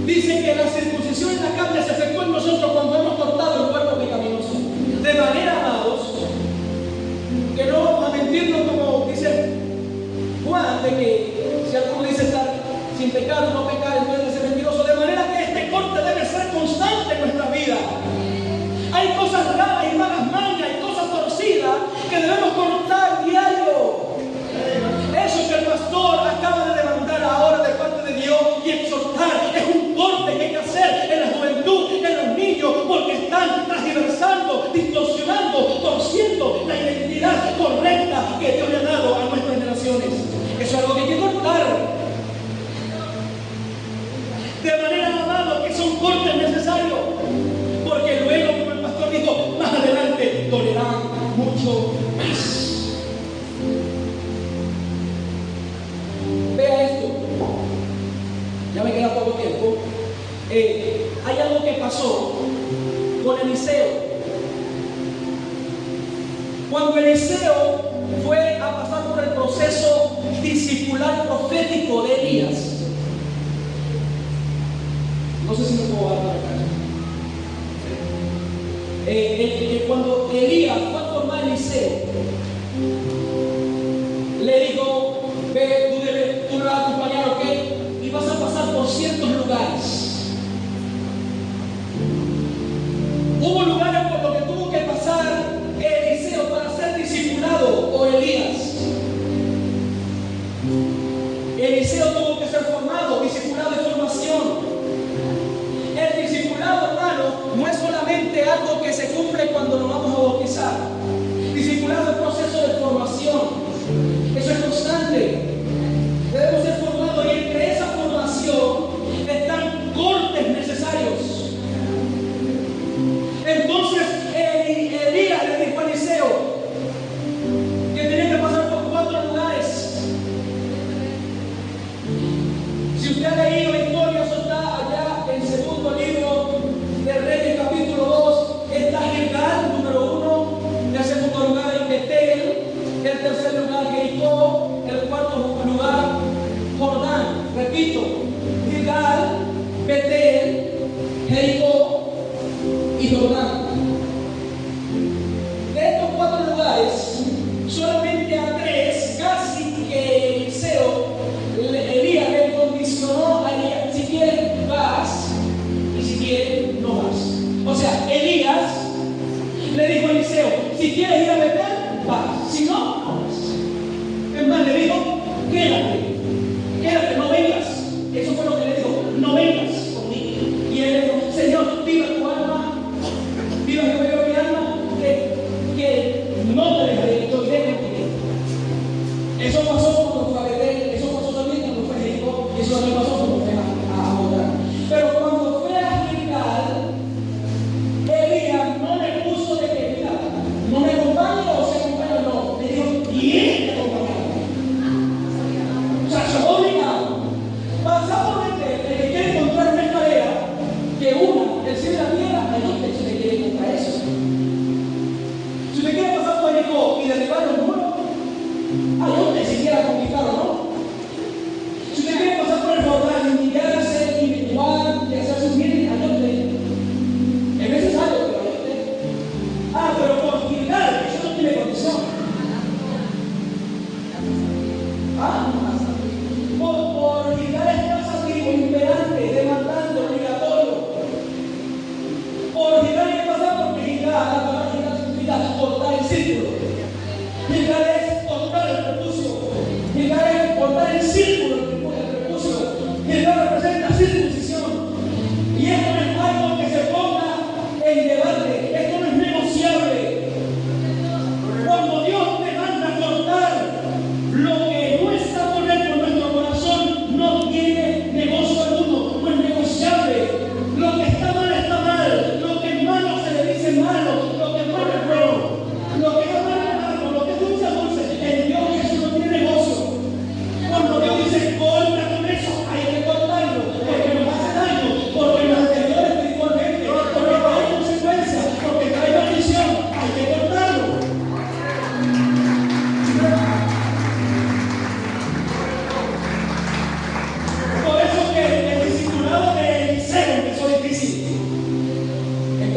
dice que la circuncisión en la carne se efectúa en nosotros cuando hemos cortado el cuerpo pecaminoso. De manera, amados, que no vamos a mentirnos como dice Juan, de que si alguno dice estar sin pecado, no pecar, entonces de ser mentiroso. De manera que este corte debe ser constante en nuestra vida. Hay cosas raras y malas mañas, hay cosas torcidas que debemos cortar diario. Eso que el pastor acaba de demandar ahora de parte de Dios y exhortar es un corte que hay que hacer en la juventud, en los niños, porque están transversando, distorsionando, torciendo la identidad correcta que Dios le ha dado a nuestras generaciones. Eso es algo que hay que cortar. De manera, amado, que son cortes necesarios, porque luego, como el pastor dijo, más adelante dolerán mucho más. Vea esto, ya me queda poco tiempo. Hay algo que pasó con Eliseo. Cuando Eliseo fue a pasar por el proceso discipular profético de Elías, no sé si me puedo dar acá. Cuando Elías fue a formar Eliseo, le dijo, ve, tú me vas a acompañar, ¿ok? Y vas a pasar por ciertos lugares. Hubo lugares por los que tuvo que pasar Eliseo para ser discipulado por Elías. Eliseo tuvo que ser formado, discipulado de formación. El discipulado, hermano, no es solamente algo que se cumple cuando nos vamos a bautizar. Discipulado es un proceso de formación. Eso es constante. Debemos ser formados y entre esa formación están cortes necesarios. Entonces Elías le dijo a Eliseo que tenía que pasar por 4 lugares. Si usted ha leído la historia, eso está allá en el segundo libro de Reyes, capítulo 2. Está Gilgal, número 1. El segundo lugar es Betel. El tercer lugar, Jericó. El cuarto lugar, Jordán. Repito, Gilgal, Betel, Jericó y Jordán. De estos 4 lugares, solamente a 3, casi que Eliseo, Elías le condicionó a Elías: si quieres vas, y si quieres no vas. O sea, Elías le dijo a Eliseo: si quieres ir a Betel, vas, si no, no vas. Es más, le dijo: quédate, no vengas. Eso fue lo que le dijo: no vengas conmigo. Y él le dijo: Señor, viva tu alma, viva Jehová mi alma, que no te dejaré, yo iré contigo. Eso pasó cuando fue a Betel, eso pasó también cuando fue a Jericó, y eso también pasó cuando fue a Jordán. Pero cuando fue a Gilgal,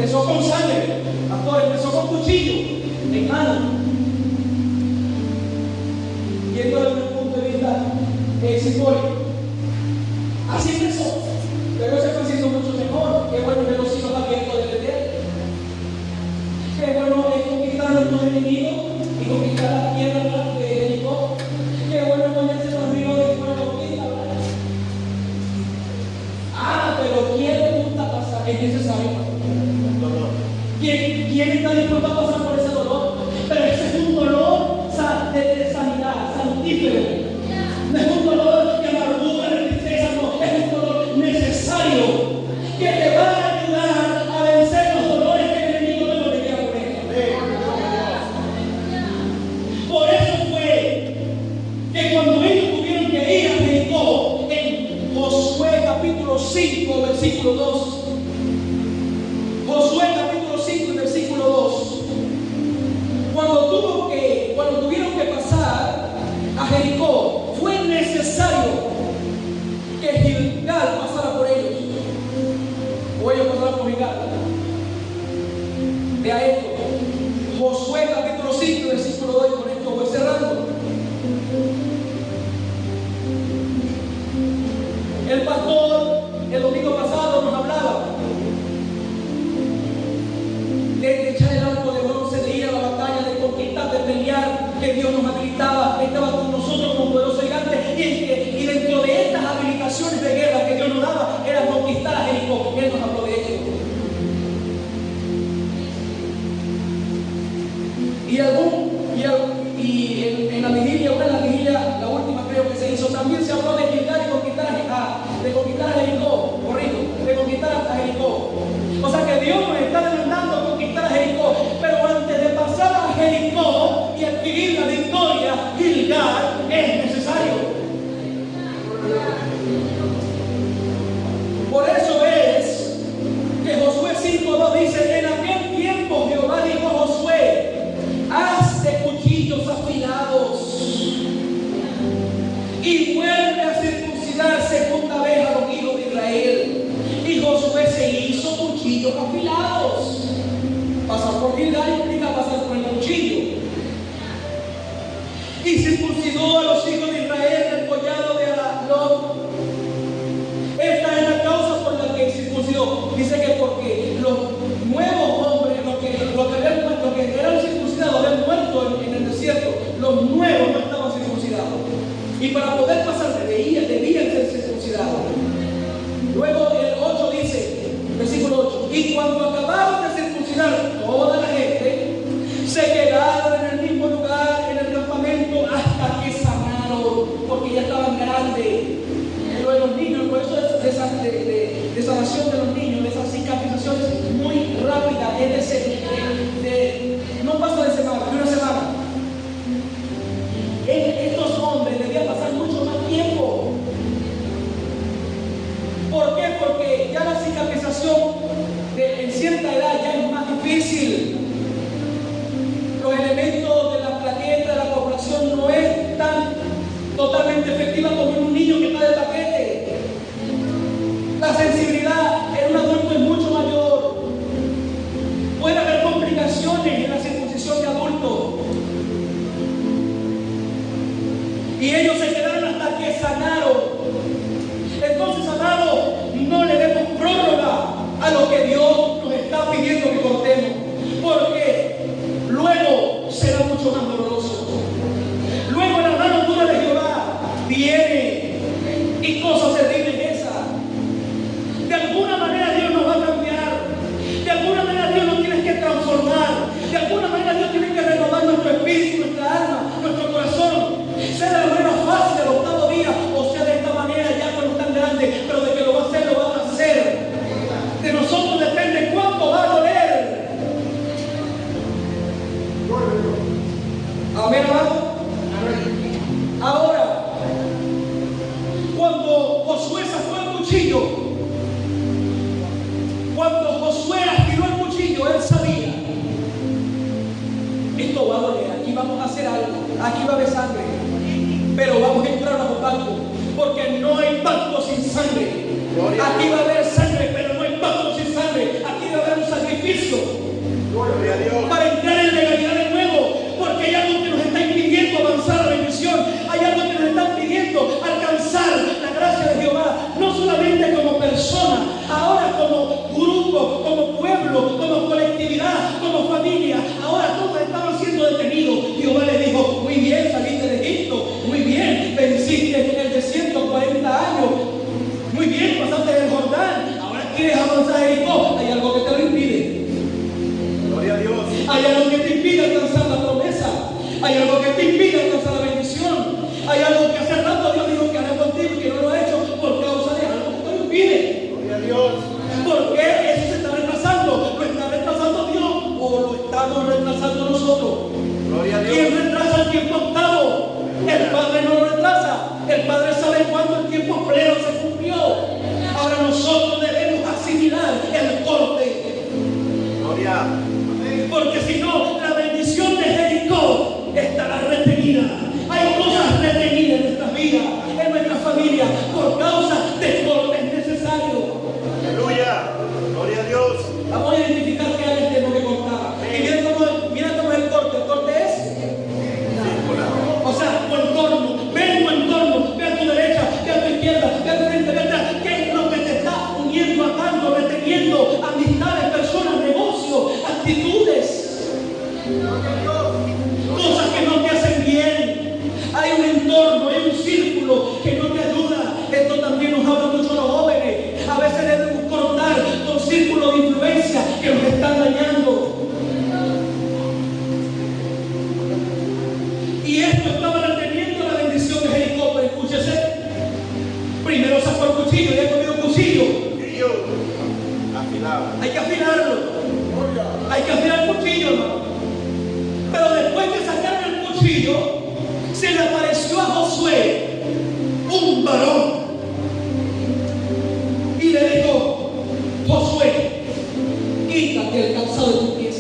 Empezó con sangre, pastor, empezó con cuchillo en mano. Yendo desde un punto de vista simbólico. Así empezó. Pero se fue haciendo mucho mejor. Qué bueno ver los cielos abiertos del Eterno. Qué bueno es conquistar a nuestros enemigos y conquistar la tierra de Jericó. Qué bueno es ponerse los ríos de fuego conquista. Pero ¿quién le gusta pasar? Es necesario. ¿Quién está dispuesto a pasar por ese dolor? Pero ese es un dolor de sanidad, santífero. No es un dolor de amargura, de tristeza, no, es un dolor necesario que te va a ayudar a vencer los dolores que el enemigo te lo quería poner. Por eso fue que cuando ellos tuvieron que ir a Jericó, en Josué capítulo 5, versículo 2, Josué capítulo 5, versículo 2, cuando tuvieron que pasar a Jericó, fue necesario que Gilgal pasara por ellos, o ellos pasaran por Gilgal. Vea esto, Josué capítulo 5, versículo 2, y con esto voy cerrando. El pastor el domingo pasado nos hablaba de echar el arco de bronce, de ir a la batalla, de conquistar, de pelear, que Dios nos habilitaba, estaba con nosotros como poderoso gigante, y dentro de estas habilitaciones de guerra que Dios nos daba era conquistar a Jericó. Él nos habló de ello. Y en la vigilia, la última creo que se hizo, también se habló de llegar y conquistar a Jericó, de conquistar a Jericó. O sea que Dios nos está demandando a conquistar a Jericó, pero antes de pasar a Jericó y adquirir la victoria, Gilgal es necesario. Por eso es que Josué 5:2 dice: en aquel tiempo Jehová dijo a Josué: haz de cuchillos afilados y vuelve a circuncidar segunda vez a los hijos de Israel. Y Josué se hizo cuchillos afilados. Pasar por Gilgal implica pasar por el cuchillo. Y circuncidó a los hijos de Israel el collado de Aarón. Esta es la causa por la que circuncidó. Dice que porque los nuevos hombres, los que eran circuncidados, habían muerto en el desierto, los nuevos no estaban circuncidados. Y para poder pasar debían ser circuncidados. Luego el 8 dice, versículo 8: y cuando acabaron de circuncidar toda la gente, se quedaron en el mismo lugar, en el campamento, hasta que sanaron, porque ya estaban grandes. Lo de los niños, por eso de sanación de los niños, de esas cicatrizaciones muy rápidas, es no pasa de semana, de una semana. Estos hombres debían pasar mucho más tiempo. ¿Por qué? Porque ya la cicatrización en cierta edad ya es más difícil. Los elementos de la plaqueta, de la coagulación no es tan totalmente efectiva como en un niño que está de paquete. La sensibilidad en un adulto es mucho mayor. Puede haber complicaciones en la circuncisión de adultos. Y ellos se quedaron hasta que sanaron. Entonces, amado, no le demos prórroga a lo que Dios nos está pidiendo que cortemos, porque luego será mucho más doloroso. Luego la mano dura de Jehová viene y cosas terribles esas. De alguna manera Dios nos va a cambiar. De alguna manera Dios nos tiene que transformar. De alguna manera Dios tiene que renovar nuestro espíritu, nuestra alma, nuestro corazón. Sea de la manera fácil, del octavo día, o sea de esta manera ya cuando están grandes, pero de que lo va a hacer, lo van a hacer. De nosotros depende cuánto va a doler. Amén, amado. Ahora, cuando Josué sacó el cuchillo, cuando Josué afiló el cuchillo, él sabía: esto va a doler, aquí vamos a hacer algo, aquí va a haber sangre, pero vamos a entrar bajo pacto, porque no hay pacto sin sangre. Aquí va a haber sangre, pero no hay pacto sin sangre. Aquí va a haber un sacrificio pueblo, como colectividad, como familia. Ahora todos estaban siendo detenidos. Jehová le dijo: muy bien, saliste de Egipto, muy bien, venciste en el desierto 40 años, muy bien, pasaste el Jordán, ahora quieres avanzar a Jericó. Hay algo que te lo impide. Gloria a Dios. Hay algo que te impide alcanzar la promesa. Hay algo que te impide alcanzar la bendición. Hay algo que hace rato Dios dijo que hará contigo y que no lo ha hecho por causa de algo que te lo impide. Gloria a Dios. ¿Por qué eso se está retrasando? ¿Lo está retrasando Dios o lo estamos retrasando nosotros? Gloria a Dios. ¿Quién retrasa el tiempo octavo? El Padre no lo retrasa. El Padre sabe cuándo el tiempo pleno se cumplió. Ahora nosotros debemos asimilar el corte. Gloria. Porque si no, la bendición de Jericó estará retenida. Hay cosas retenidas en nuestras vidas, en nuestra familia, por causa de cortes necesarios. Aleluya. Gloria a Dios. Vamos a identificar qué áreas tengo que cortar. Y mira cómo es el corte. El corte es, o sea, tu entorno. Ve tu entorno, ve a tu derecha, ve a tu izquierda, ve a tu frente, ve atrás. ¿Qué es lo que te está uniendo, atando, reteniendo? Amistades, personas, negocios, actitudes. Cosas que no te hacen bien. Hay un entorno, hay un círculo que no te ayuda. Esto también nos habla mucho a los jóvenes. A veces debemos cortar con círculos de influencia que nos están dañando. Y esto estaba reteniendo la bendición de Jericó. Pero escúchese. Primero sacó el cuchillo, ya comió un cuchillo. Cuchillo. Afilado. Hay que afilarlo. Hay que afilar el cuchillo, hermano. Pero después de sacar el cuchillo, se le apareció a Josué un varón y le dijo: Josué, quítate el calzado de tus pies,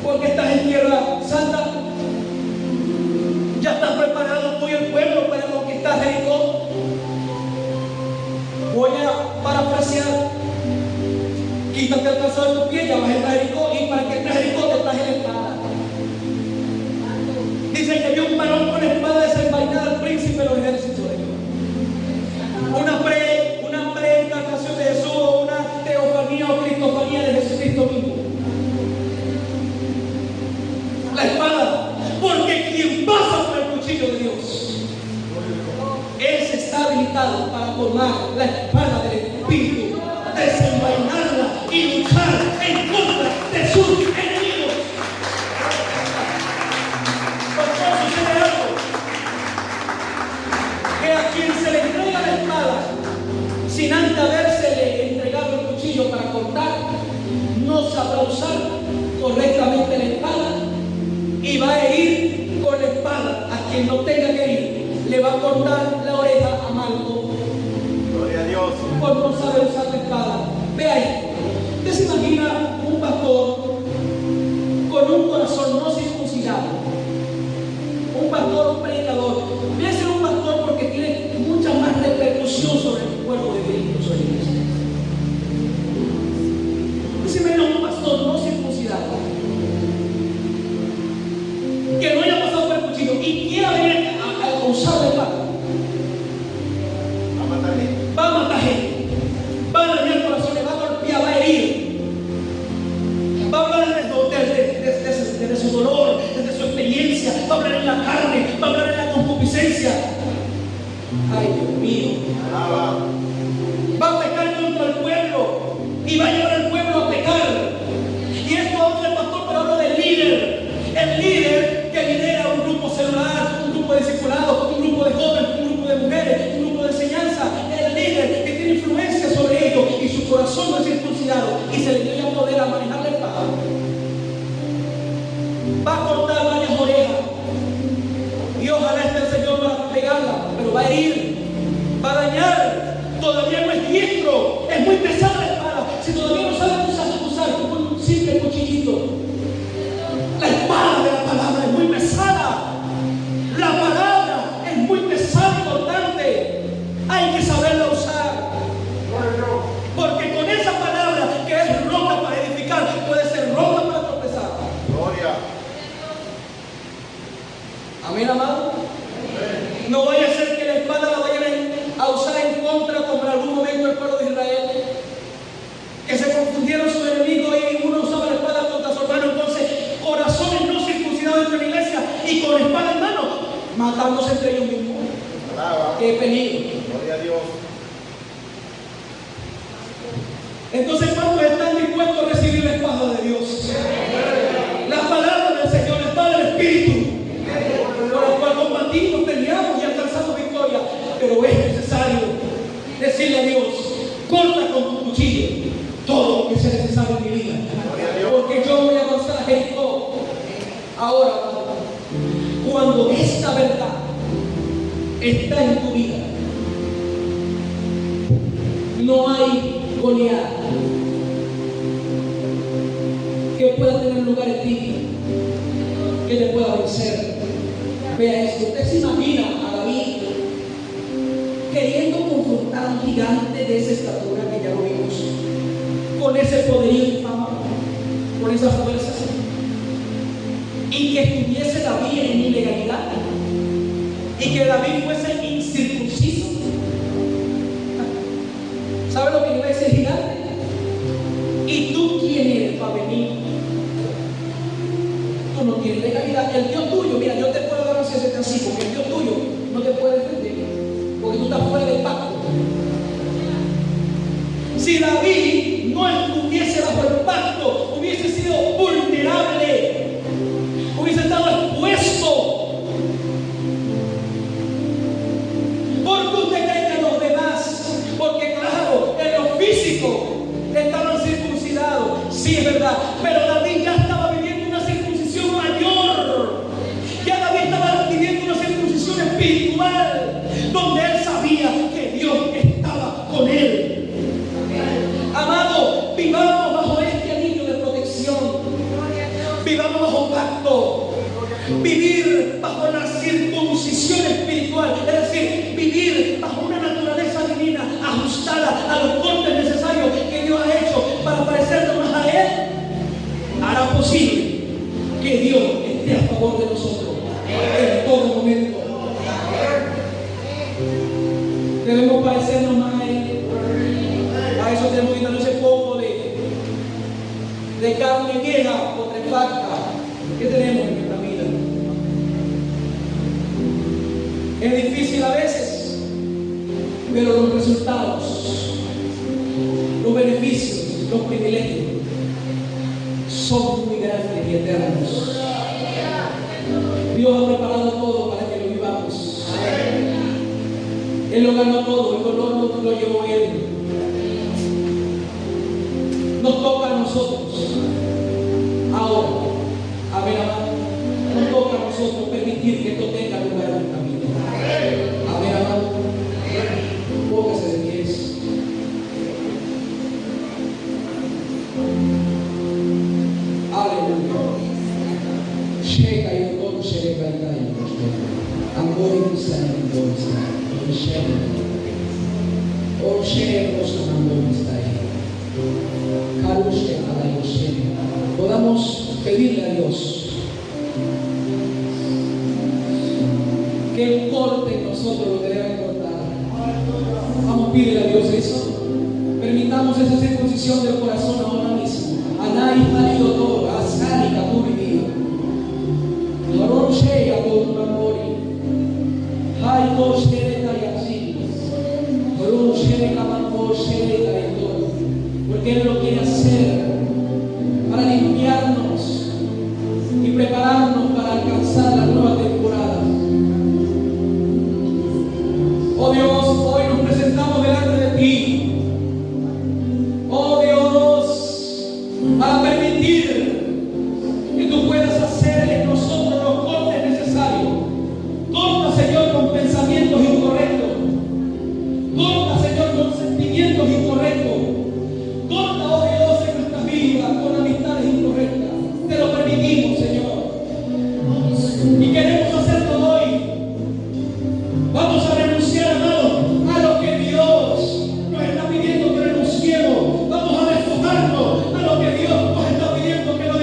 porque estás en tierra santa. Ya estás preparado tú y el pueblo para conquistar Jericó. Voy a parafrasear: quítate el calzado de tus pies, ya vas a entrar a Jericó, y para que entres a Jericó te traje la espada. Dice que vio un varón con espada desenvainada al príncipe de los ejércitos de Dios. Una preencarnación de Jesús, o una teofanía o cristofanía de Jesucristo mismo. La espada, porque quien pasa por el cuchillo de Dios, él está habilitado para tomar la espada del Espíritu, desenvainarla y luchar en contra de sus enemigos. Porque sucede algo, que a quien se le entrega la espada sin antes habérsele entregado el cuchillo para cortar, no sabrá usar correctamente la espada y va a herir con la espada a quien no tenga que herir. Le va a cortar la oreja a Malco. Gloria a Dios. Por no saber usar la espada. Vea esto. Usted se imagina un pastor con un corazón no circuncidado. Un pastor, un predicador. Debe ser un pastor porque tiene mucha más repercusión sobre el cuerpo de Cristo, sobre la iglesia. Usted se imagina un pastor no circuncidado que no haya pasado por el cuchillo y quiera venir a usar la espada. Va a matar gente, va a dañar corazones, va a golpear, va a herir, va a hablar desde su dolor, desde su experiencia, va a hablar en la carne, va a hablar en la concupiscencia. Ay, Dios mío, va a pecar contra el pueblo y va a llevar al pueblo a pecar. Y esto habla del pastor, pero habla del líder. El líder que lidera un grupo celular, un grupo de discipulados, un grupo de jóvenes, un grupo de mujeres, un grupo de enseñanza. El líder que tiene influencia sobre ellos y su corazón no es circuncidado y se le dio ya poder a manejar la espada. Va a cortar varias orejas y ojalá esté el Señor para pegarla, pero va a herir, va a dañar. Todavía no es diestro, es muy pesada la espada. Si todavía no sabe usar un simple cuchillito. La espada de la palabra es muy pesada. La palabra es muy pesada y cortante. Hay que saberla usar. Porque con esa palabra que es roca para edificar, puede ser roca para tropezar. Gloria. Amén, amado. No vaya a ser que la espada la vayan a usar en contra, como en algún momento matándose entre ellos mismos. Alaba. ¡Qué peligro! Gloria a Dios. Entonces, ¿cuántos están dispuestos a recibir la espada de Dios? La palabra del Señor, la espada del Espíritu, por la cual combatimos, peleamos y alcanzamos victoria. Pero es necesario decirle a Dios: corta con tu cuchillo todo lo que sea necesario en mi vida, porque yo voy a avanzar a Jericó. Ahora, cuando esta verdad está en tu vida, no hay Goliat que pueda tener lugar en ti, que te pueda vencer. Vea esto: usted se imagina a David queriendo confrontar a un gigante de esa estatura, que ya lo vimos, con ese poderío infame, con esas fuerzas, y que estuviese David en ilegalidad, y que David fuese incircunciso. ¿Sabe lo que iba a decir gigante? ¿Y tú quién eres para venir? Tú no tienes legalidad. El Dios tuyo, mira, yo te puedo dar un cese así, porque el Dios tuyo no te puede defender, porque tú estás fuera del pacto. Si David no estuviese bajo el pacto, hubiese sido vulnerable, hubiese estado expuesto. ¿Por qué usted cree que los demás? Porque claro, en lo físico estaban circuncidados, sí es verdad, pero David ya estaba viviendo una circuncisión mayor. Ya David estaba viviendo una circuncisión espiritual, donde él sabía que Dios estaba con él. Amado, vivamos bajo este anillo de protección, vivamos bajo pacto, vivir bajo la circuncisión espiritual, es decir, vivir bajo una naturaleza divina ajustada a los cortes necesarios que Dios ha hecho para parecernos más a Él, hará posible que Dios esté a favor de nosotros en todo momento. Debemos parecernos más a Él. A eso tenemos que quitarnos ese poco de carne vieja, putrefacta, que tenemos en nuestra vida. Es difícil a veces, pero los resultados, los beneficios, los privilegios son muy grandes y eternos. Dios ha preparado todo para que lo vivamos. Él lo ganó todo, el dolor lo llevó Él. Nos toca a nosotros ahora, amén, amado. Nos toca a nosotros permitir que esto tenga lugar en nuestra vida. Amén, amado. Póngase de pies. Aleluya. Chega e o todo chega e vai cair. Amor e sangue, o chega amor está ahí. Podamos pedirle a Dios que Él corte en nosotros lo que debe cortar. Vamos a pedirle a Dios eso. Permitamos esa circuncisión del corazón ahora mismo. Anai marido todo, ascari capuri. Lorón shea todo tu amori. Hai dos quereta y así. Lorón shea camango shea y todo. Porque Él lo quiere hacer para limpiarnos y prepararnos para alcanzar la nueva temporada. Oh Dios, hoy nos presentamos delante de ti. Oh Dios, para permitir que tú puedas hacer en nosotros los cortes necesarios. Corta, Señor, con pensamientos incorrectos. Corta, Señor, con sentimientos incorrectos. Corta, oh Dios, en nuestra vida con amistades incorrectas. Te lo permitimos, Señor. Y queremos hacerlo hoy. Vamos a renunciar, amado, a lo que Dios nos está pidiendo que renunciemos. Vamos a despojarnos a lo que Dios nos está pidiendo que lo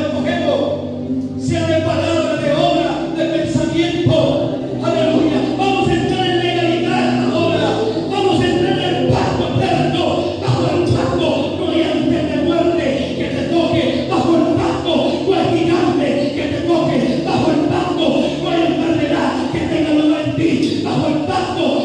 pactos